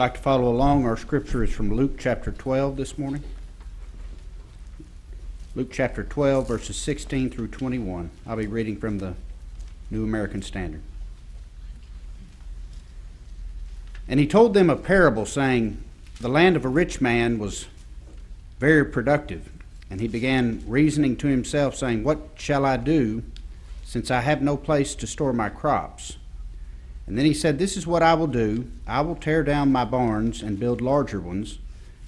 Like to follow along, our scripture is from Luke chapter 12 this morning. Luke chapter 12, verses 16 through 21. I'll be reading from the New American Standard. And he told them a parable, saying, the land of a rich man was very productive. And he began reasoning to himself, saying, what shall I do, since I have no place to store my crops? And then he said, this is what I will do. I will tear down my barns and build larger ones,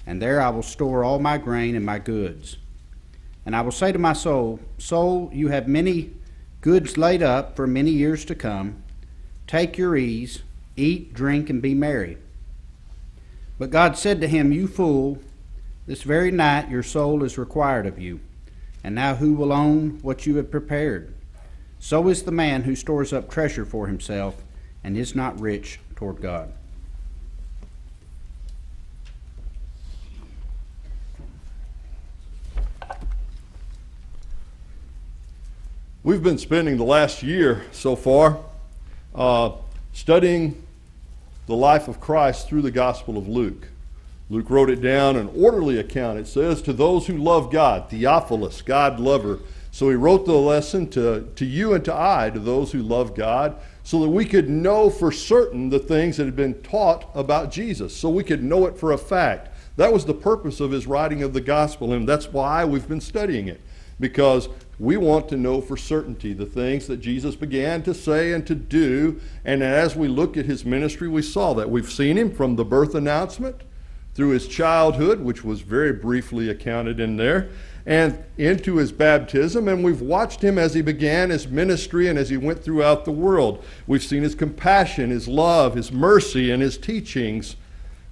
and there I will store all my grain and my goods. And I will say to my soul, soul, you have many goods laid up for many years to come. Take your ease, eat, drink, and be merry. But God said to him, you fool, this very night your soul is required of you. And now who will own what you have prepared? So is the man who stores up treasure for himself and is not rich toward God. We've been spending the last year so far studying the life of Christ through the Gospel of Luke. Luke wrote it down, an orderly account. It says, to those who love God, Theophilus, God lover. So he wrote the lesson to you and to I, to those who love God, so that we could know for certain the things that had been taught about Jesus, so we could know it for a fact. That was the purpose of his writing of the gospel, and that's why we've been studying it, because we want to know for certainty the things that Jesus began to say and to do. And as we look at his ministry, we saw that. We've seen him from the birth announcement through his childhood, which was very briefly accounted in there, and into his baptism, and we've watched him as he began his ministry and as he went throughout the world. We've seen his compassion, his love, his mercy, and his teachings.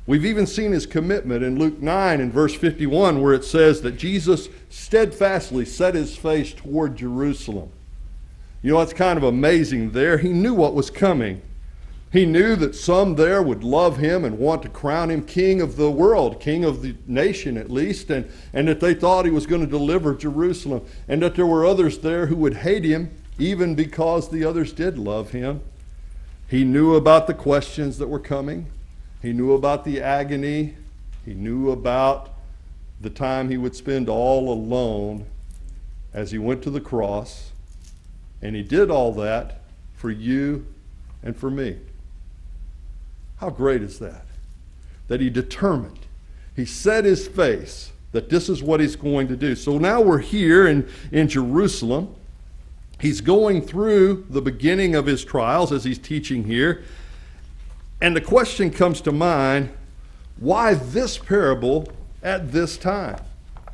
We've even seen his commitment in Luke 9 and verse 51, where it says that Jesus steadfastly set his face toward Jerusalem. You know, it's kind of amazing there. He knew what was coming. He knew that some there would love him and want to crown him king of the world, king of the nation at least, and that they thought he was going to deliver Jerusalem, and that there were others there who would hate him even because the others did love him. He knew about the questions that were coming. He knew about the agony. He knew about the time he would spend all alone as he went to the cross, and he did all that for you and for me. How great is that? That he determined, he set his face that this is what he's going to do. So now we're here in Jerusalem. He's going through the beginning of his trials as he's teaching here. And the question comes to mind, why this parable at this time? I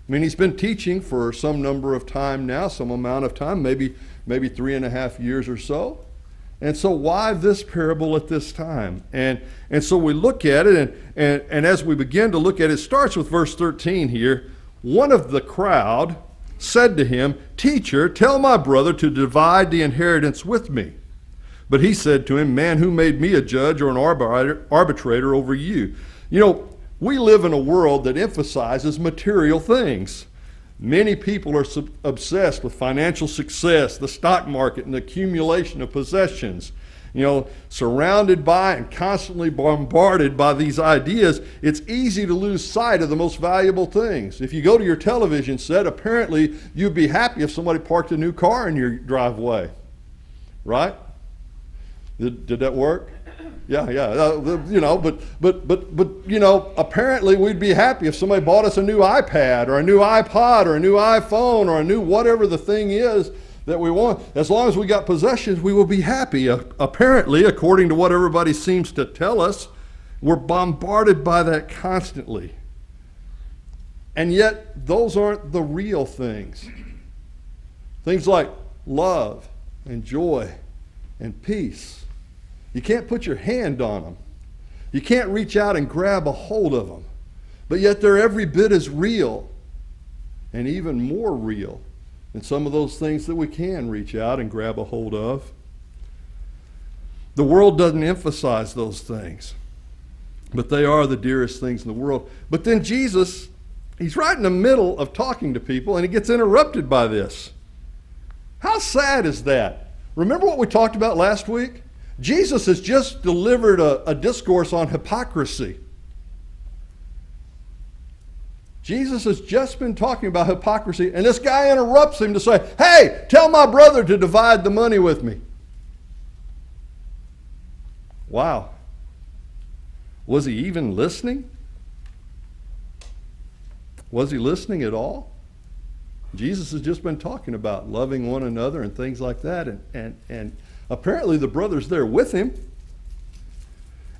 mean, he's been teaching for some number of time now, some amount of time, maybe 3.5 years or so. And so why this parable at this time? And so we look at it, and as we begin to look at it, it starts with verse 13 here. One of the crowd said to him, Teacher, tell my brother to divide the inheritance with me. But he said to him, Man, who made me a judge or an arbitrator over you? You know, we live in a world that emphasizes material things. Many people are obsessed with financial success, the stock market, and the accumulation of possessions. You know, surrounded by and constantly bombarded by these ideas, it's easy to lose sight of the most valuable things. If you go to your television set, apparently you'd be happy if somebody parked a new car in your driveway, right? Did that work? Yeah. You know, but you know, apparently we'd be happy if somebody bought us a new iPad or a new iPod or a new iPhone or a new whatever the thing is that we want. As long as we got possessions, we will be happy. Apparently, according to what everybody seems to tell us, we're bombarded by that constantly. And yet, those aren't the real things. Things like love and joy and peace. You can't put your hand on them. You can't reach out and grab a hold of them. But yet they're every bit as real and even more real than some of those things that we can reach out and grab a hold of. The world doesn't emphasize those things, but they are the dearest things in the world. But then Jesus, he's right in the middle of talking to people, and he gets interrupted by this. How sad is that? Remember what we talked about last week? Jesus has just delivered a discourse on hypocrisy. Jesus has just been talking about hypocrisy, and this guy interrupts him to say, hey, tell my brother to divide the money with me. Wow. Was he even listening? Was he listening at all? Jesus has just been talking about loving one another and things like that, and apparently the brother's there with him.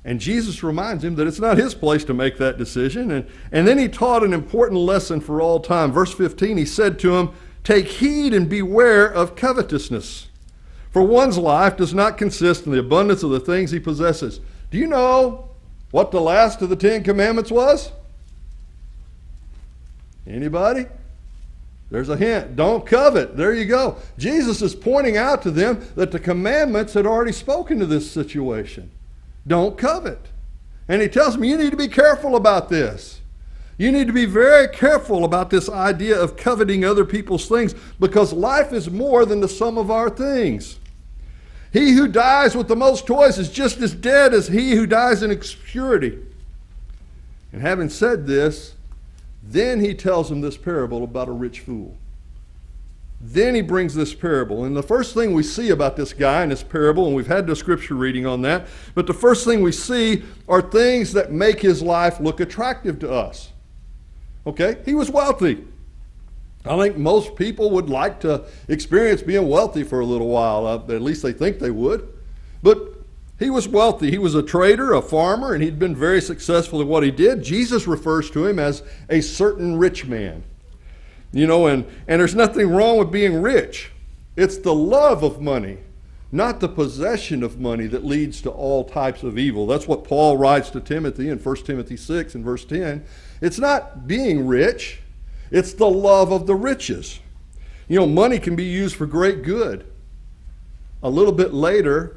And Jesus reminds him that it's not his place to make that decision. And then he taught an important lesson for all time. Verse 15, he said to him, take heed and beware of covetousness. For one's life does not consist in the abundance of the things he possesses. Do you know what the last of the 10 Commandments was? Anybody? There's a hint. Don't covet. There you go. Jesus is pointing out to them that the commandments had already spoken to this situation. Don't covet. And he tells them, you need to be careful about this. You need to be very careful about this idea of coveting other people's things, because life is more than the sum of our things. He who dies with the most toys is just as dead as he who dies in obscurity. And having said this, then he tells them this parable about a rich fool. Then he brings this parable. And the first thing we see about this guy in this parable, and we've had the scripture reading on that, but the first thing we see are things that make his life look attractive to us. Okay? He was wealthy. I think most people would like to experience being wealthy for a little while. At least they think they would. But he was wealthy. He was a trader, a farmer, and he'd been very successful in what he did. Jesus refers to him as a certain rich man. You know, and there's nothing wrong with being rich. It's the love of money, not the possession of money, that leads to all types of evil. That's what Paul writes to Timothy in 1 Timothy 6 and verse 10. It's not being rich. It's the love of the riches. You know, money can be used for great good. A little bit later,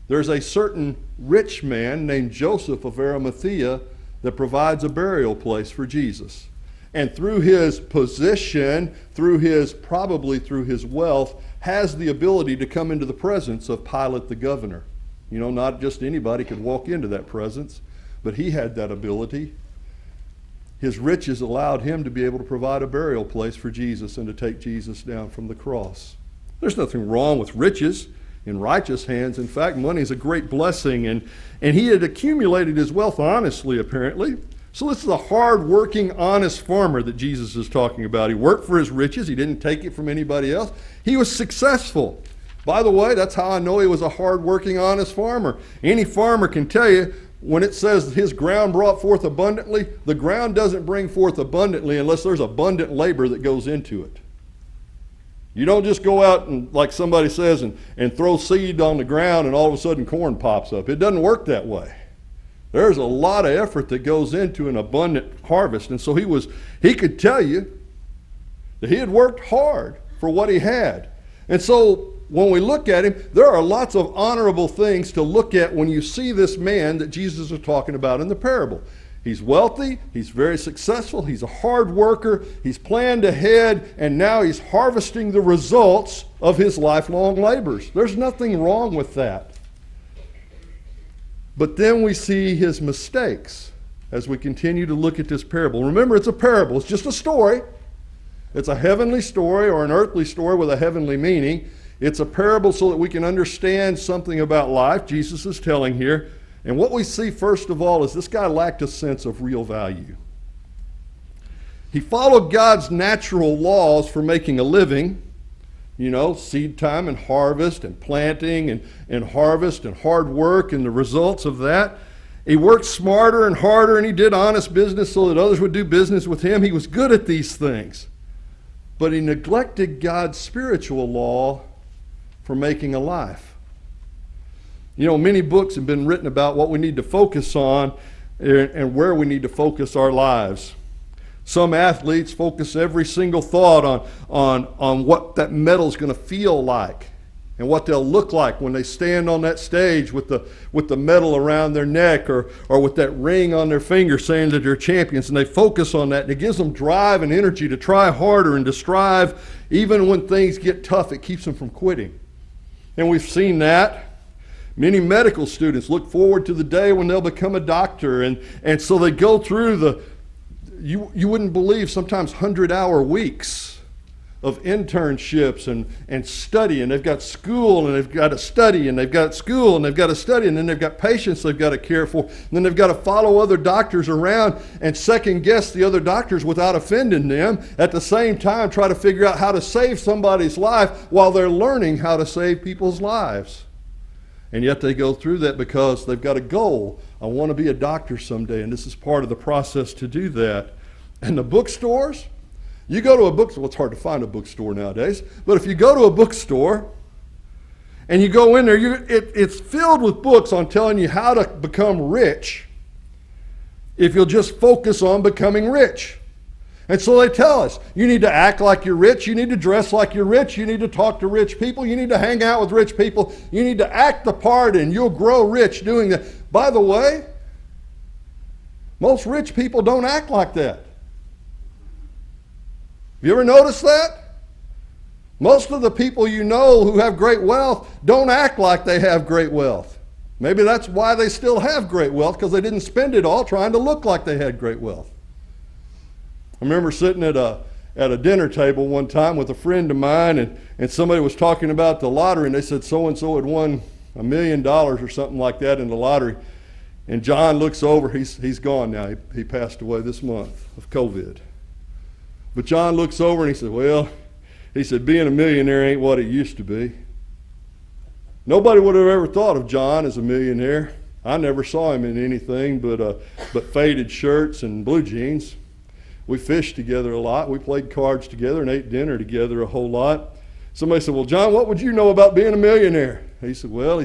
there's a certain rich man named Joseph of Arimathea that provides a burial place for Jesus. And through his position, probably through his wealth, has the ability to come into the presence of Pilate the governor. You know, not just anybody could walk into that presence, but he had that ability. His riches allowed him to be able to provide a burial place for Jesus and to take Jesus down from the cross. There's nothing wrong with riches in righteous hands. In fact, money is a great blessing, and he had accumulated his wealth honestly, apparently. So this is a hard-working, honest farmer that Jesus is talking about. He worked for his riches. He didn't take it from anybody else. He was successful. By the way, that's how I know he was a hard-working, honest farmer. Any farmer can tell you, when it says his ground brought forth abundantly, the ground doesn't bring forth abundantly unless there's abundant labor that goes into it. You don't just go out and, like somebody says, and throw seed on the ground and all of a sudden corn pops up. It doesn't work that way. There's a lot of effort that goes into an abundant harvest. And so he could tell you that he had worked hard for what he had. And so when we look at him, there are lots of honorable things to look at when you see this man that Jesus is talking about in the parable. He's wealthy, he's very successful, he's a hard worker, he's planned ahead, and now he's harvesting the results of his lifelong labors. There's nothing wrong with that. But then we see his mistakes as we continue to look at this parable. Remember, it's a parable. It's just a story. It's a heavenly story or an earthly story with a heavenly meaning. It's a parable so that we can understand something about life, Jesus is telling here. And what we see first of all is this guy lacked a sense of real value. He followed God's natural laws for making a living. You know, seed time and harvest and planting and harvest and hard work and the results of that. He worked smarter and harder, and he did honest business so that others would do business with him. He was good at these things. But he neglected God's spiritual law for making a life. You know, many books have been written about what we need to focus on and where we need to focus our lives. Some athletes focus every single thought on what that medal is going to feel like and what they'll look like when they stand on that stage with the medal around their neck or with that ring on their finger saying that they're champions. And they focus on that, and it gives them drive and energy to try harder and to strive. Even when things get tough, it keeps them from quitting. And we've seen that. Many medical students look forward to the day when they'll become a doctor, and so they go through you wouldn't believe, sometimes 100-hour weeks of internships and study, and they've got school, and they've got to study, and they've got school, and they've got to study, and then they've got patients they've got to care for, and then they've got to follow other doctors around and second guess the other doctors without offending them. At the same time, try to figure out how to save somebody's life while they're learning how to save people's lives. And yet they go through that because they've got a goal. I want to be a doctor someday, and this is part of the process to do that. And the bookstores, you go to a bookstore, well, it's hard to find a bookstore nowadays, but if you go to a bookstore and you go in there, it's filled with books on telling you how to become rich if you'll just focus on becoming rich. And so they tell us, you need to act like you're rich, you need to dress like you're rich, you need to talk to rich people, you need to hang out with rich people, you need to act the part, and you'll grow rich doing that. By the way, most rich people don't act like that. Have you ever noticed that? Most of the people you know who have great wealth don't act like they have great wealth. Maybe that's why they still have great wealth, because they didn't spend it all trying to look like they had great wealth. I remember sitting at a dinner table one time with a friend of mine, and somebody was talking about the lottery, and they said so-and-so had won $1 million or something like that in the lottery. And John looks over, he's gone now. He passed away this month of COVID. But John looks over and he said, well, he said, being a millionaire ain't what it used to be. Nobody would have ever thought of John as a millionaire. I never saw him in anything but faded shirts and blue jeans. We fished together a lot. We played cards together and ate dinner together a whole lot. Somebody said, well, John, what would you know about being a millionaire? He said, well,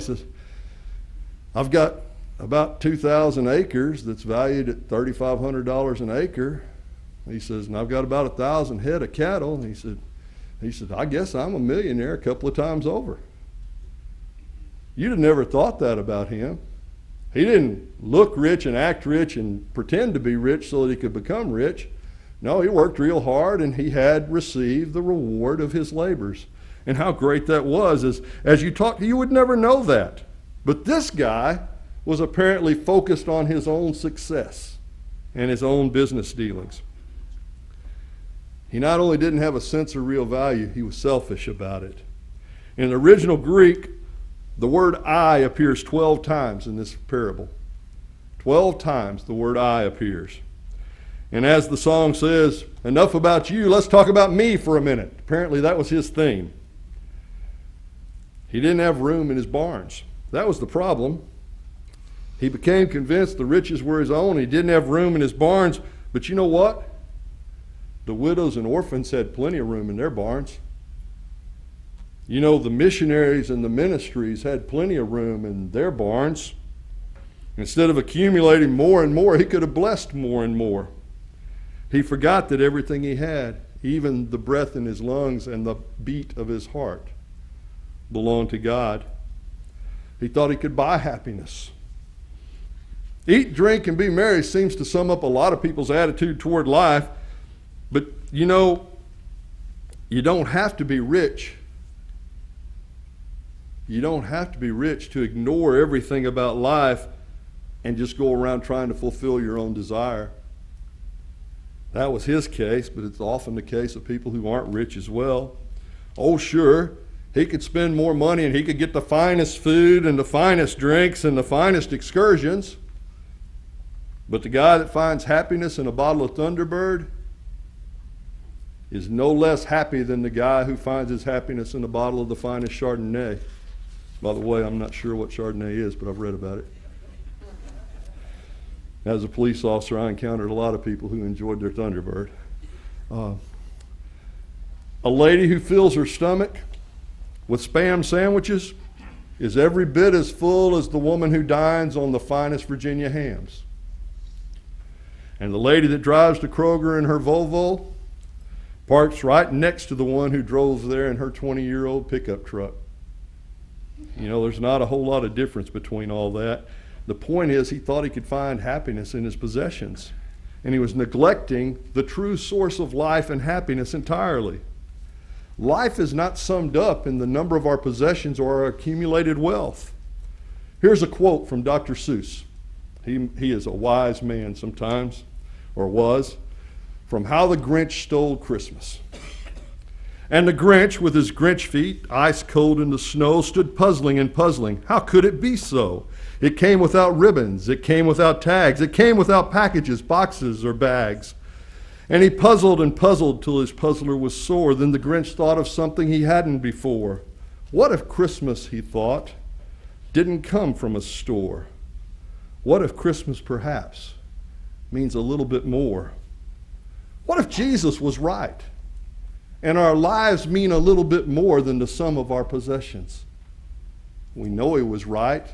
I've got about 2,000 acres that's valued at $3,500 an acre. He says, and I've got about 1,000 head of cattle. And he said, I guess I'm a millionaire a couple of times over. You'd have never thought that about him. He didn't look rich and act rich and pretend to be rich so that he could become rich. No, he worked real hard, and he had received the reward of his labors. And how great that was. As you talk, you would never know that. But this guy was apparently focused on his own success and his own business dealings. He not only didn't have a sense of real value, he was selfish about it. In the original Greek, the word I appears 12 times in this parable. 12 times the word I appears. And as the song says, enough about you, let's talk about me for a minute. Apparently that was his theme. He didn't have room in his barns. That was the problem. He became convinced the riches were his own. He didn't have room in his barns. But you know what? The widows and orphans had plenty of room in their barns. You know, the missionaries and the ministries had plenty of room in their barns. Instead of accumulating more and more, he could have blessed more and more. He forgot that everything he had, even the breath in his lungs and the beat of his heart, belonged to God. He thought he could buy happiness. Eat, drink, and be merry seems to sum up a lot of people's attitude toward life. But, you know, you don't have to be rich. You don't have to be rich to ignore everything about life and just go around trying to fulfill your own desire. That was his case, but it's often the case of people who aren't rich as well. Oh, sure, he could spend more money and he could get the finest food and the finest drinks and the finest excursions. But the guy that finds happiness in a bottle of Thunderbird is no less happy than the guy who finds his happiness in a bottle of the finest Chardonnay. By the way, I'm not sure what Chardonnay is, but I've read about it. As a police officer, I encountered a lot of people who enjoyed their Thunderbird. A lady who fills her stomach with Spam sandwiches is every bit as full as the woman who dines on the finest Virginia hams. And the lady that drives to Kroger in her Volvo parks right next to the one who drove there in her 20-year-old pickup truck. You know, there's not a whole lot of difference between all that. The point is, he thought he could find happiness in his possessions, and he was neglecting the true source of life and happiness entirely. Life is not summed up in the number of our possessions or our accumulated wealth. Here's a quote from Dr. Seuss. He is a wise man sometimes, or was, from How the Grinch Stole Christmas. And the Grinch, with his Grinch feet, ice cold in the snow, stood puzzling and puzzling. How could it be so? It came without ribbons, it came without tags, it came without packages, boxes, or bags. And he puzzled and puzzled till his puzzler was sore. Then the Grinch thought of something he hadn't before. What if Christmas, he thought, didn't come from a store? What if Christmas perhaps means a little bit more? What if Jesus was right and our lives mean a little bit more than the sum of our possessions? We know he was right,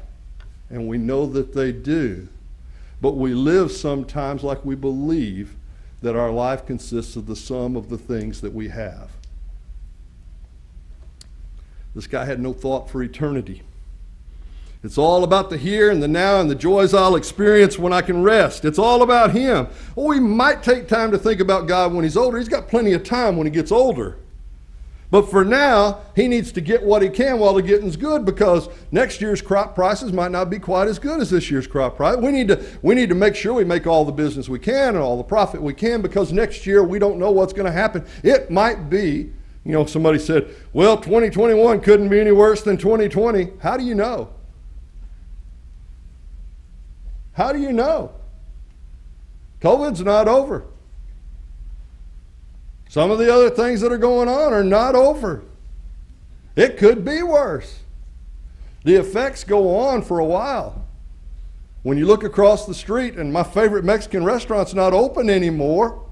and we know that they do, but we live sometimes like we believe that our life consists of the sum of the things that we have. This guy had no thought for eternity. It's all about the here and the now and the joys I'll experience when I can rest. It's all about him. Oh, he might take time to think about God when he's older. He's got plenty of time when he gets older. But for now, he needs to get what he can while the getting's good, because next year's crop prices might not be quite as good as this year's crop price. We need to make sure we make all the business we can and all the profit we can, because next year we don't know what's going to happen. It might be, somebody said, well, 2021 couldn't be any worse than 2020. How do you know? How do you know? COVID's not over. Some of the other things that are going on are not over. It could be worse. The effects go on for a while. When you look across the street and my favorite Mexican restaurant's not open anymore,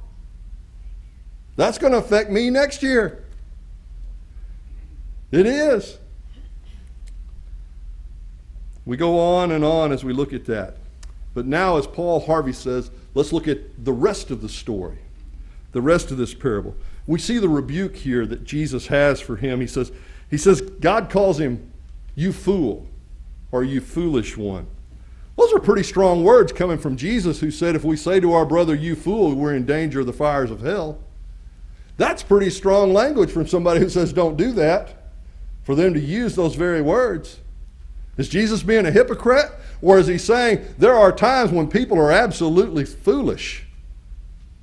that's going to affect me next year. It is. We go on and on as we look at that. But now, as Paul Harvey says, let's look at the rest of the story, the rest of this parable. We see the rebuke here that Jesus has for him. He says, God calls him, you fool, or you foolish one. Those are pretty strong words coming from Jesus, who said if we say to our brother, you fool, we're in danger of the fires of hell. That's pretty strong language from somebody who says don't do that, for them to use those very words. Is Jesus being a hypocrite? Or is he saying there are times when people are absolutely foolish?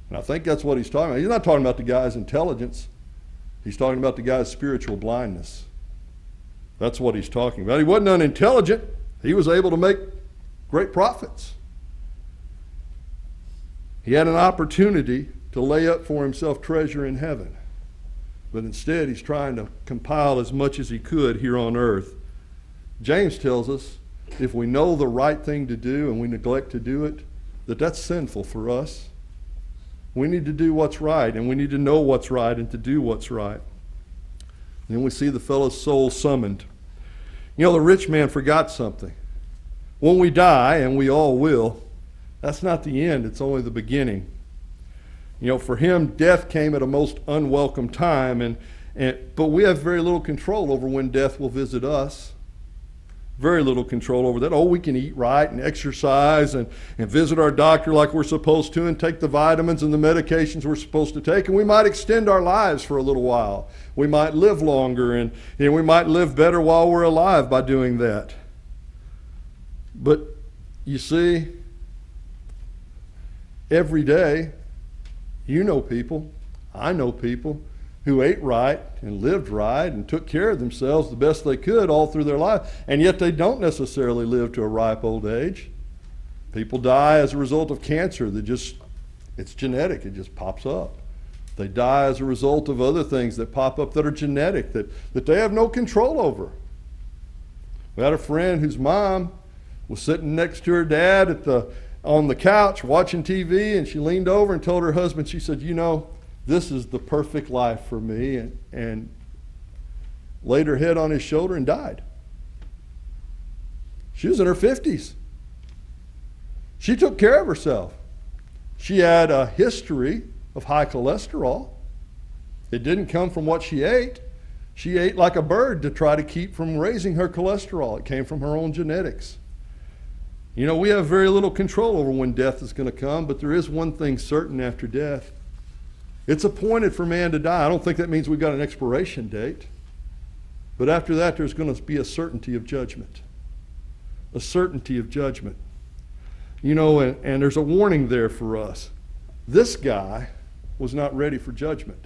And I think that's what he's talking about. He's not talking about the guy's intelligence. He's talking about the guy's spiritual blindness. That's what he's talking about. He wasn't unintelligent. He was able to make great profits. He had an opportunity to lay up for himself treasure in heaven. But instead, he's trying to compile as much as he could here on earth. James tells us if we know the right thing to do and we neglect to do it, that's sinful for us. We need to do what's right, and we need to know what's right and to do what's right. And then we see the fellow's soul summoned. The rich man forgot something. When we die, and we all will, that's not the end, it's only the beginning. For him, death came at a most unwelcome time, but we have very little control over when death will visit us. Very little control over that. Oh, we can eat right and exercise and visit our doctor like we're supposed to and take the vitamins and the medications we're supposed to take, and we might extend our lives for a little while. We might live longer, and we might live better while we're alive by doing that. But you see, every day, people, I know people, who ate right and lived right and took care of themselves the best they could all through their life, and yet they don't necessarily live to a ripe old age. People die as a result of cancer it's genetic, it just pops up. They die as a result of other things that pop up that are genetic, that they have no control over. We had a friend whose mom was sitting next to her dad on the couch watching TV, and she leaned over and told her husband, she said, this is the perfect life for me, and laid her head on his shoulder and died. She was in her 50s. She took care of herself. She had a history of high cholesterol. It didn't come from what she ate. She ate like a bird to try to keep from raising her cholesterol. It came from her own genetics. We have very little control over when death is going to come, but there is one thing certain after death. It's appointed for man to die. I don't think that means we've got an expiration date. But after that, there's going to be a certainty of judgment. a certainty of judgment. You know, and there's a warning there for us. This guy was not ready for judgment.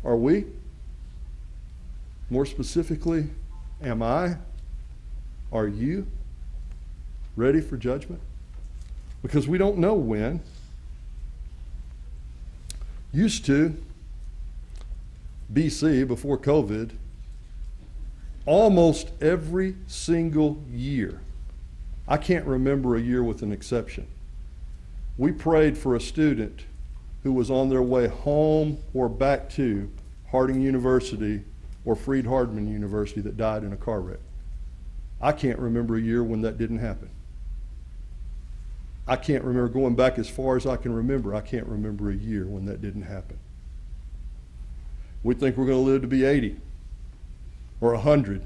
Are we? More specifically, am I? Are you ready for judgment? Because we don't know when. Used to, BC, before COVID, almost every single year, I can't remember a year with an exception, we prayed for a student who was on their way home or back to Harding University or Freed-Hardeman University that died in a car wreck. I can't remember a year when that didn't happen. I can't remember, going back as far as I can remember, I can't remember a year when that didn't happen. We think we're going to live to be 80 or 100.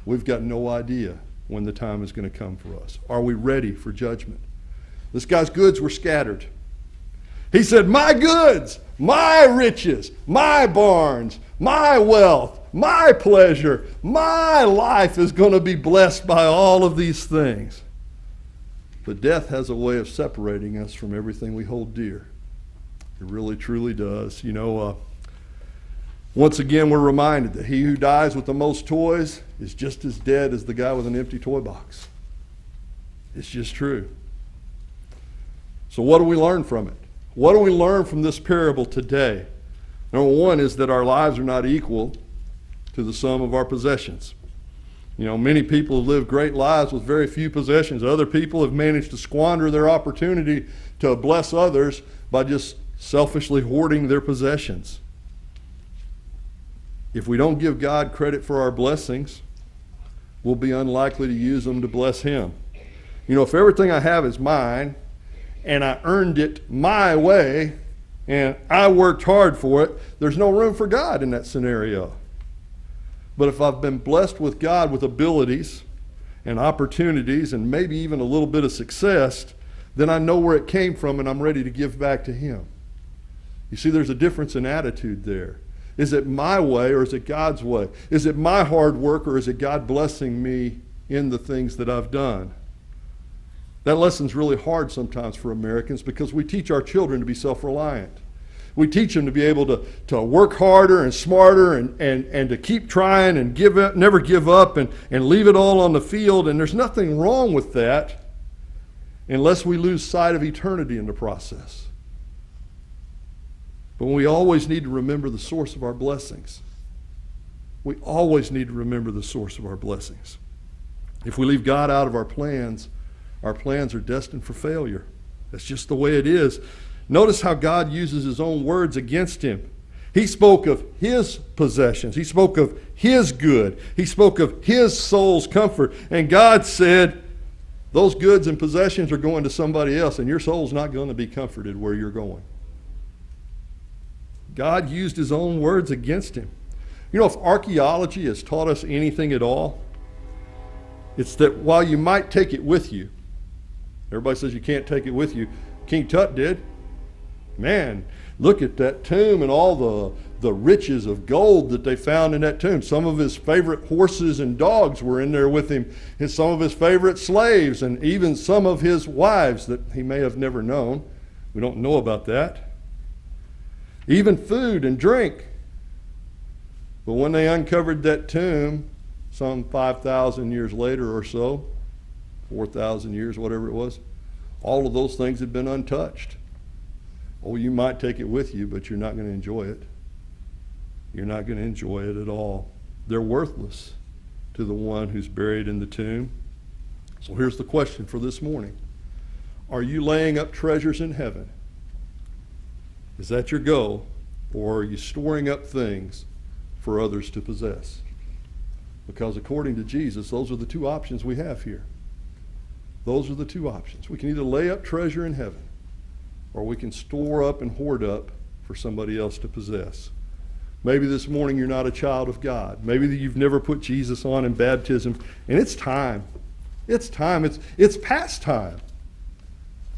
We've got no idea when the time is going to come for us. Are we ready for judgment? This guy's goods were scattered. He said, my goods, my riches, my barns, my wealth, my pleasure, my life is going to be blessed by all of these things. But death has a way of separating us from everything we hold dear. It really, truly does. You know, once again, we're reminded that he who dies with the most toys is just as dead as the guy with an empty toy box. It's just true. So what do we learn from it? What do we learn from this parable today? Number one is that our lives are not equal to the sum of our possessions. You know, many people have lived great lives with very few possessions. Other people have managed to squander their opportunity to bless others by just selfishly hoarding their possessions. If we don't give God credit for our blessings, we'll be unlikely to use them to bless him. You know, if everything I have is mine, and I earned it my way, and I worked hard for it, there's no room for God in that scenario. But if I've been blessed with God with abilities and opportunities and maybe even a little bit of success, then I know where it came from and I'm ready to give back to him. You see, there's a difference in attitude there. Is it my way or is it God's way? Is it my hard work or is it God blessing me in the things that I've done? That lesson's really hard sometimes for Americans because we teach our children to be self-reliant. We teach them to be able to work harder and smarter and to keep trying and never give up and leave it all on the field. And there's nothing wrong with that unless we lose sight of eternity in the process. But we always need to remember the source of our blessings. We always need to remember the source of our blessings. If we leave God out of our plans are destined for failure. That's just the way it is. Notice how God uses his own words against him. He spoke of his possessions. He spoke of his good. He spoke of his soul's comfort. And God said, those goods and possessions are going to somebody else, and your soul's not going to be comforted where you're going. God used his own words against him. You know, if archaeology has taught us anything at all, it's that while you might take it with you, everybody says you can't take it with you. King Tut did. Man, look at that tomb and all the riches of gold that they found in that tomb. Some of his favorite horses and dogs were in there with him, and some of his favorite slaves, and even some of his wives that he may have never known. We don't know about that. Even food and drink. But when they uncovered that tomb, some 5,000 years later or so, 4,000 years, whatever it was, all of those things had been untouched. Oh, you might take it with you, but you're not going to enjoy it. You're not going to enjoy it at all. They're worthless to the one who's buried in the tomb. So here's the question for this morning. Are you laying up treasures in heaven? Is that your goal? Or are you storing up things for others to possess? Because according to Jesus, those are the two options we have here. Those are the two options. We can either lay up treasure in heaven, or we can store up and hoard up for somebody else to possess. Maybe this morning you're not a child of God. Maybe you've never put Jesus on in baptism, and it's time. It's time. It's past time.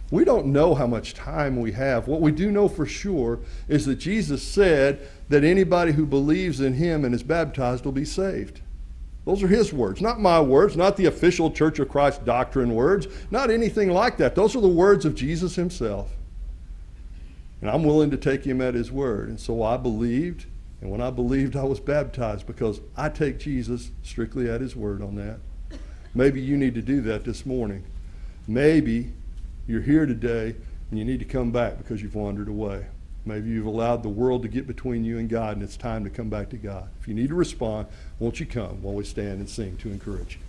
We don't know how much time we have. What we do know for sure is that Jesus said that anybody who believes in him and is baptized will be saved. Those are his words, not my words, not the official Church of Christ doctrine words, not anything like that. Those are the words of Jesus himself. And I'm willing to take him at his word. And so I believed, and when I believed, I was baptized, because I take Jesus strictly at his word on that. Maybe you need to do that this morning. Maybe you're here today and you need to come back because you've wandered away. Maybe you've allowed the world to get between you and God, and it's time to come back to God. If you need to respond, won't you come while we stand and sing to encourage you?